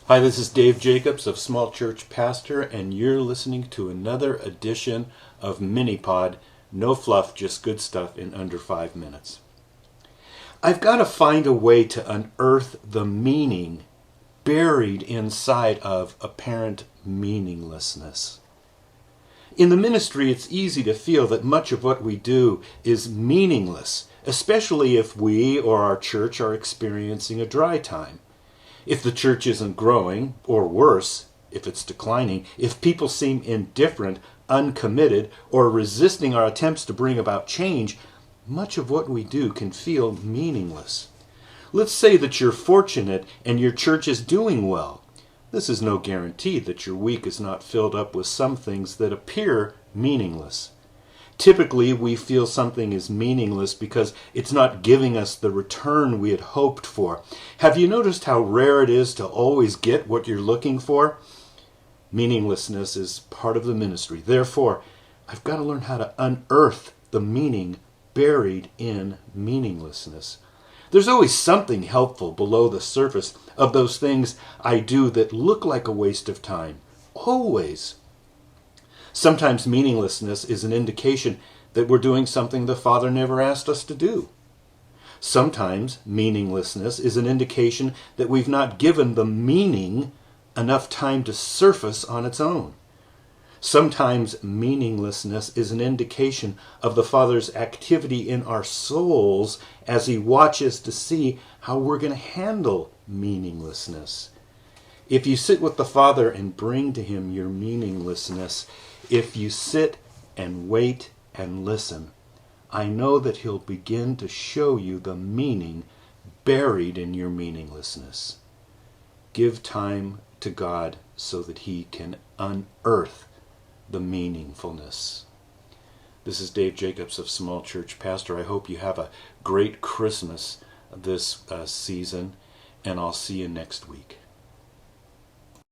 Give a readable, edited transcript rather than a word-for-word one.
Hi, this is Dave Jacobs of Small Church Pastor, and you're listening to another edition of Minipod. No fluff, just good stuff in under 5 minutes. I've got to find a way to unearth the meaning buried inside of apparent meaninglessness. In the ministry, it's easy to feel that much of what we do is meaningless, especially if we or our church are experiencing a dry time. If the church isn't growing, or worse, if it's declining, if people seem indifferent, uncommitted, or resisting our attempts to bring about change, much of what we do can feel meaningless. Let's say that you're fortunate and your church is doing well. This is no guarantee that your week is not filled up with some things that appear meaningless. Typically, we feel something is meaningless because it's not giving us the return we had hoped for. Have you noticed how rare it is to always get what you're looking for? Meaninglessness is part of the ministry. Therefore, I've got to learn how to unearth the meaning buried in meaninglessness. There's always something helpful below the surface of those things I do that look like a waste of time. Always. Sometimes meaninglessness is an indication that we're doing something the Father never asked us to do. Sometimes meaninglessness is an indication that we've not given the meaning enough time to surface on its own. Sometimes meaninglessness is an indication of the Father's activity in our souls as He watches to see how we're going to handle meaninglessness. If you sit with the Father and bring to Him your meaninglessness, if you sit and wait and listen, I know that He'll begin to show you the meaning buried in your meaninglessness. Give time to God so that He can unearth the meaningfulness. This is Dave Jacobs of Small Church Pastor. I hope you have a great Christmas this season, and I'll see you next week.